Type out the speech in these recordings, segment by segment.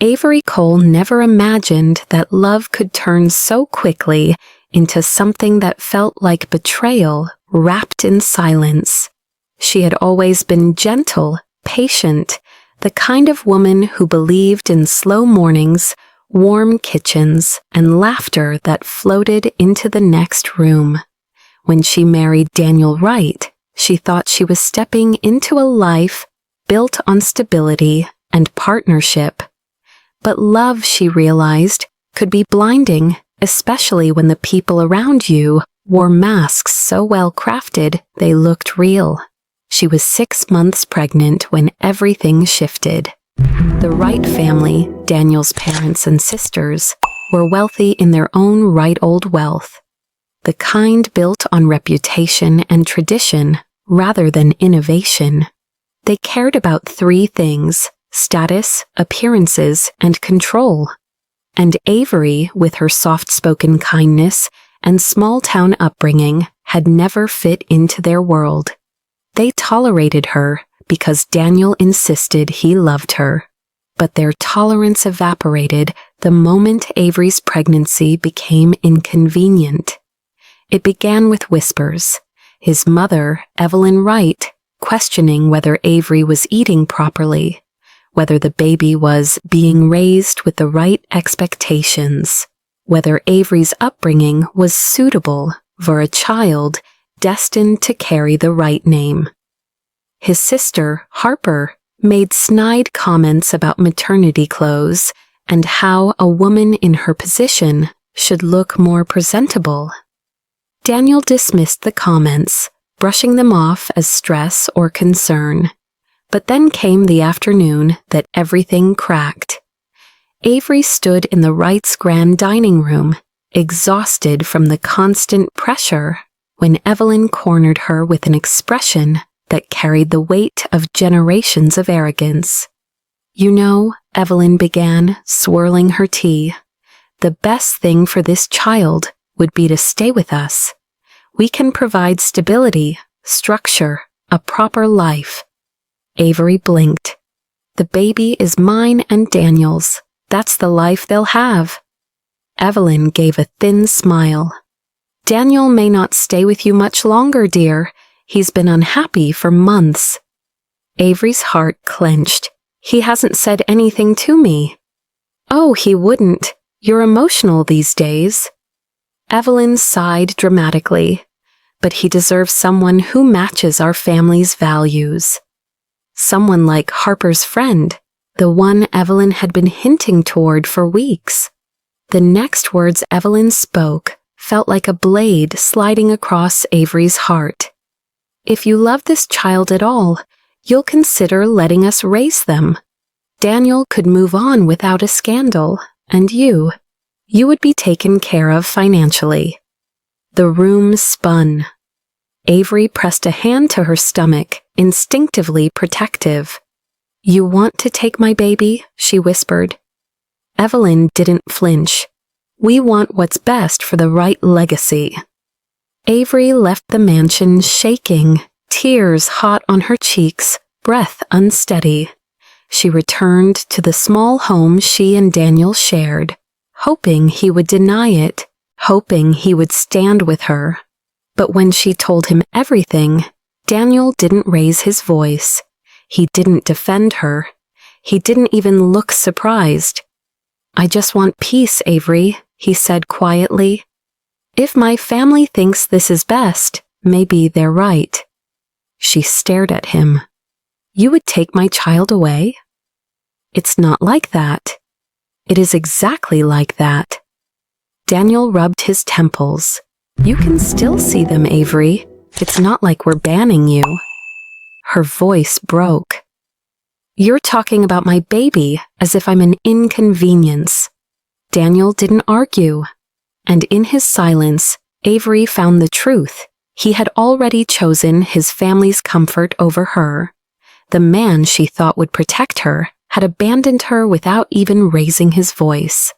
Avery Cole never imagined that love could turn so quickly into something that felt like betrayal wrapped in silence. She had always been gentle, patient, the kind of woman who believed in slow mornings, warm kitchens, and laughter that floated into the next room. When she married Daniel Wright, she thought she was stepping into a life built on stability and partnership. But love, she realized, could be blinding, especially when the people around you wore masks so well crafted they looked real. She was 6 months pregnant when everything shifted. The Wright family, Daniel's parents and sisters, were wealthy in their own right old wealth, the kind built on reputation and tradition rather than innovation. They cared about 3 things: status, appearances, and control. And Avery, with her soft-spoken kindness and small-town upbringing, had never fit into their world. They tolerated her because Daniel insisted he loved her. But their tolerance evaporated the moment Avery's pregnancy became inconvenient. It began with whispers. His mother, Evelyn Wright, questioning whether Avery was eating properly, whether the baby was being raised with the right expectations, whether Avery's upbringing was suitable for a child destined to carry the right name. His sister, Harper, made snide comments about maternity clothes and how a woman in her position should look more presentable. Daniel dismissed the comments, brushing them off as stress or concern. But then came the afternoon that everything cracked. Avery stood in the Wrights' grand dining room, exhausted from the constant pressure, when Evelyn cornered her with an expression that carried the weight of generations of arrogance. "You know," Evelyn began, swirling her tea, "the best thing for this child would be to stay with us. We can provide stability, structure, a proper life." Avery blinked. "The baby is mine and Daniel's. That's the life they'll have." Evelyn gave a thin smile. "Daniel may not stay with you much longer, dear. He's been unhappy for months." Avery's heart clenched. "He hasn't said anything to me." "Oh, he wouldn't. You're emotional these days." Evelyn sighed dramatically. "But he deserves someone who matches our family's values." Someone like Harper's friend, the one Evelyn had been hinting toward for weeks. The next words Evelyn spoke felt like a blade sliding across Avery's heart. "If you love this child at all, you'll consider letting us raise them. Daniel could move on without a scandal, and you would be taken care of financially." The room spun. Avery pressed a hand to her stomach, instinctively protective. "You want to take my baby?" she whispered. Evelyn didn't flinch. "We want what's best for the right legacy." Avery left the mansion shaking, tears hot on her cheeks, breath unsteady. She returned to the small home she and Daniel shared, hoping he would deny it, hoping he would stand with her. But when she told him everything, Daniel didn't raise his voice. He didn't defend her. He didn't even look surprised. "I just want peace, Avery," he said quietly. "If my family thinks this is best, maybe they're right." She stared at him. "You would take my child away?" "It's not like that." "It is exactly like that." Daniel rubbed his temples. "You can still see them, Avery. It's not like we're banning you." Her voice broke. "You're talking about my baby as if I'm an inconvenience." Daniel didn't argue. And in his silence, Avery found the truth. He had already chosen his family's comfort over her. The man she thought would protect her had abandoned her without even raising his voice.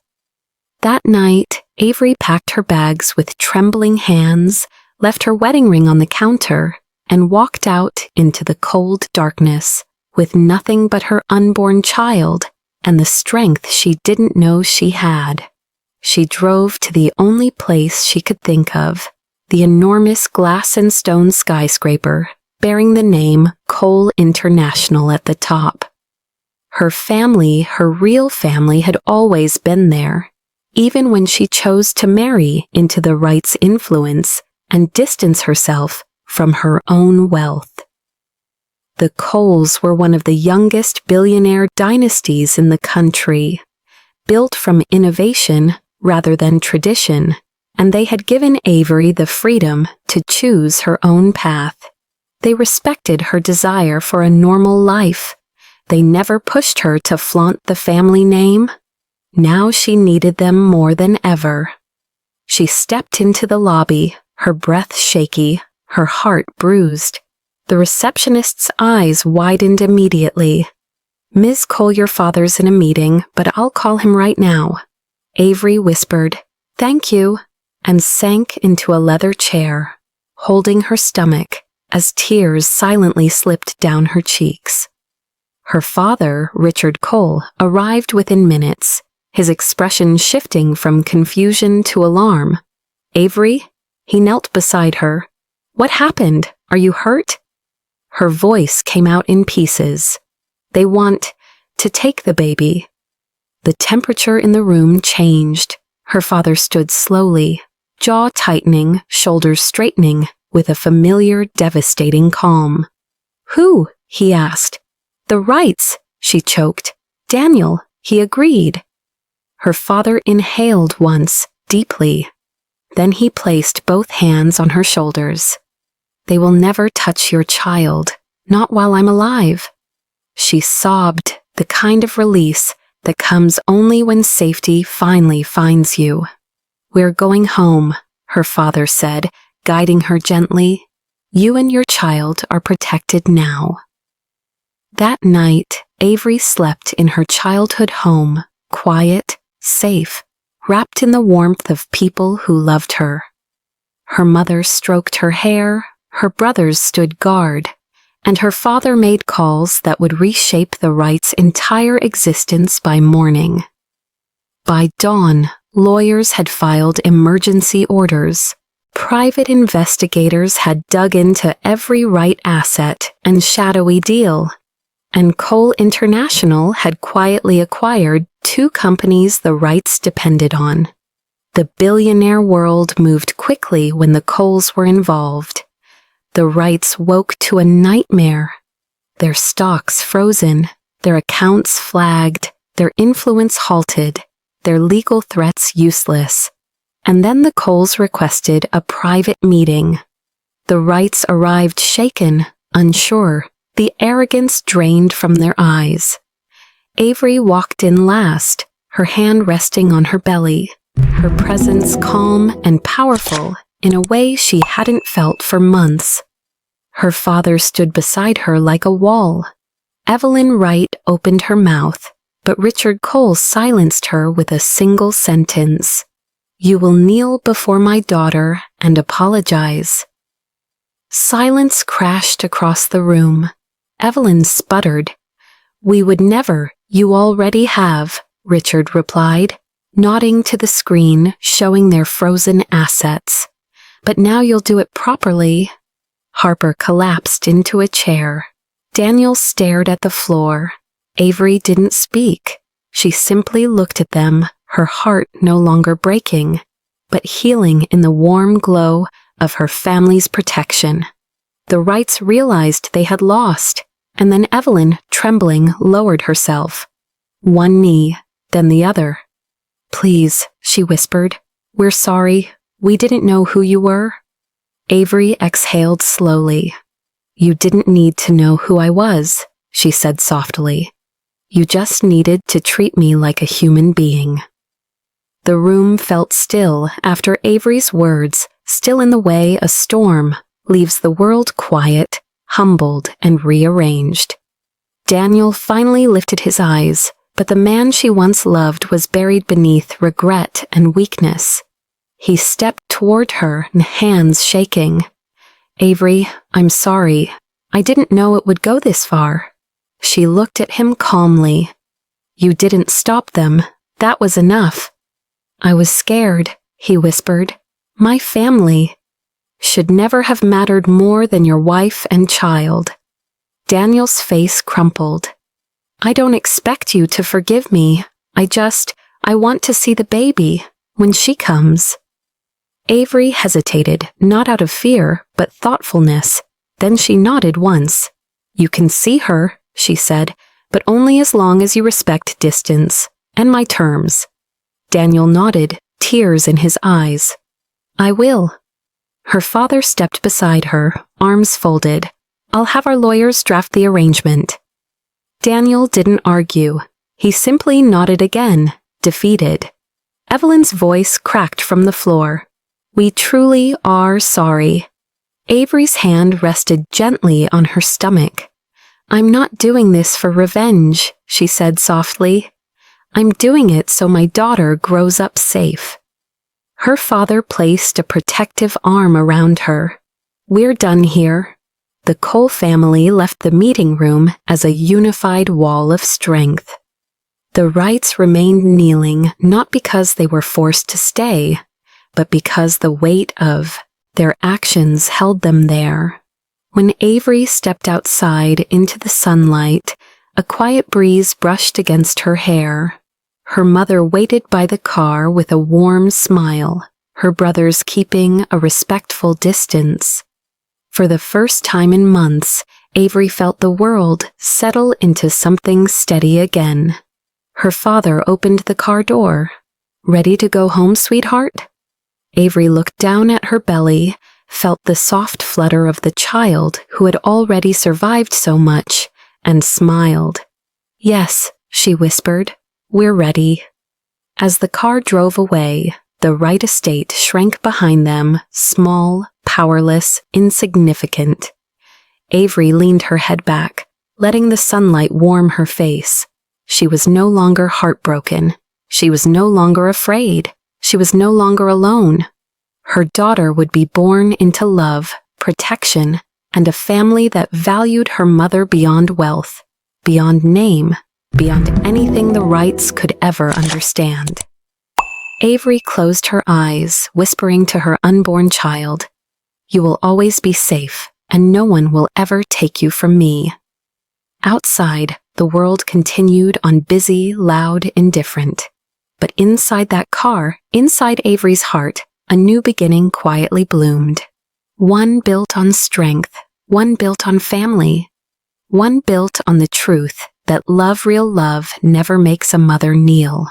That night, Avery packed her bags with trembling hands, left her wedding ring on the counter, and walked out into the cold darkness with nothing but her unborn child and the strength she didn't know she had. She drove to the only place she could think of, the enormous glass and stone skyscraper bearing the name Cole International at the top. Her family, her real family, had always been there, even when she chose to marry into the Wrights' influence and distance herself from her own wealth. The Coles were one of the youngest billionaire dynasties in the country, built from innovation rather than tradition, and they had given Avery the freedom to choose her own path. They respected her desire for a normal life. They never pushed her to flaunt the family name. Now she needed them more than ever. She stepped into the lobby, her breath shaky, her heart bruised. The receptionist's eyes widened immediately. "Ms. Cole, your father's in a meeting, but I'll call him right now." Avery whispered, "Thank you," and sank into a leather chair, holding her stomach as tears silently slipped down her cheeks. Her father, Richard Cole, arrived within minutes, his expression shifting from confusion to alarm. "Avery?" He knelt beside her. "What happened? Are you hurt?" Her voice came out in pieces. "They want to take the baby." The temperature in the room changed. Her father stood slowly, jaw tightening, shoulders straightening, with a familiar, devastating calm. "Who?" he asked. "The Wrights," she choked. "Daniel, he agreed." Her father inhaled once, deeply. Then he placed both hands on her shoulders. "They will never touch your child, not while I'm alive." She sobbed, the kind of release that comes only when safety finally finds you. "We're going home," her father said, guiding her gently. "You and your child are protected now." That night, Avery slept in her childhood home, quiet, safe, wrapped in the warmth of people who loved her. Her mother stroked her hair, her brothers stood guard, and her father made calls that would reshape the Wrights' entire existence by morning. By dawn, lawyers had filed emergency orders. Private investigators had dug into every Wright asset and shadowy deal, and Cole International had quietly acquired 2 companies the Wrights depended on. The billionaire world moved quickly when the Coles were involved. The Wrights woke to a nightmare. Their stocks frozen, their accounts flagged, their influence halted, their legal threats useless. And then the Coles requested a private meeting. The Wrights arrived shaken, unsure, the arrogance drained from their eyes. Avery walked in last, her hand resting on her belly, her presence calm and powerful in a way she hadn't felt for months. Her father stood beside her like a wall. Evelyn Wright opened her mouth, but Richard Cole silenced her with a single sentence. "You will kneel before my daughter and apologize." Silence crashed across the room. Evelyn sputtered. "We would never, you already have," Richard replied, nodding to the screen showing their frozen assets. "But now you'll do it properly." Harper collapsed into a chair. Daniel stared at the floor. Avery didn't speak. She simply looked at them, her heart no longer breaking, but healing in the warm glow of her family's protection. The Wrights realized they had lost, and then Evelyn, trembling, lowered herself. One knee, then the other. "Please," she whispered. "We're sorry. We didn't know who you were." Avery exhaled slowly. "You didn't need to know who I was," she said softly. "You just needed to treat me like a human being." The room felt still after Avery's words, still in the way a storm leaves the world quiet, humbled, and rearranged. Daniel finally lifted his eyes, but the man she once loved was buried beneath regret and weakness. He stepped toward her, hands shaking. "Avery, I'm sorry. I didn't know it would go this far." She looked at him calmly. You didn't stop them. That was enough. I was scared, he whispered. My family should never have mattered more than your wife and child. Daniel's face crumpled. I don't expect you to forgive me. I want to see the baby when she comes. Avery hesitated, not out of fear, but thoughtfulness. Then she nodded once. You can see her, she said, but only as long as you respect distance and my terms. Daniel nodded, tears in his eyes. I will. Her father stepped beside her, arms folded. I'll have our lawyers draft the arrangement. Daniel didn't argue. He simply nodded again, defeated. Evelyn's voice cracked from the floor. We truly are sorry. Avery's hand rested gently on her stomach. I'm not doing this for revenge, she said softly. I'm doing it so my daughter grows up safe. Her father placed a protective arm around her. We're done here. The Cole family left the meeting room as a unified wall of strength. The Wrights remained kneeling not because they were forced to stay, but because the weight of their actions held them there. When Avery stepped outside into the sunlight, a quiet breeze brushed against her hair. Her mother waited by the car with a warm smile, her brothers keeping a respectful distance. For the first time in months, Avery felt the world settle into something steady again. Her father opened the car door. Ready to go home, sweetheart? Avery looked down at her belly, felt the soft flutter of the child who had already survived so much, and smiled. Yes, she whispered. We're ready. As the car drove away, the Wright estate shrank behind them, small, powerless, insignificant. Avery leaned her head back, letting the sunlight warm her face. She was no longer heartbroken. She was no longer afraid. She was no longer alone. Her daughter would be born into love, protection, and a family that valued her mother beyond wealth, beyond name, beyond anything the Wrights could ever understand. Avery closed her eyes, whispering to her unborn child, You will always be safe, and no one will ever take you from me. Outside, the world continued on busy, loud, indifferent. But inside that car, inside Avery's heart, a new beginning quietly bloomed. One built on strength, one built on family, one built on the truth that real love never makes a mother kneel.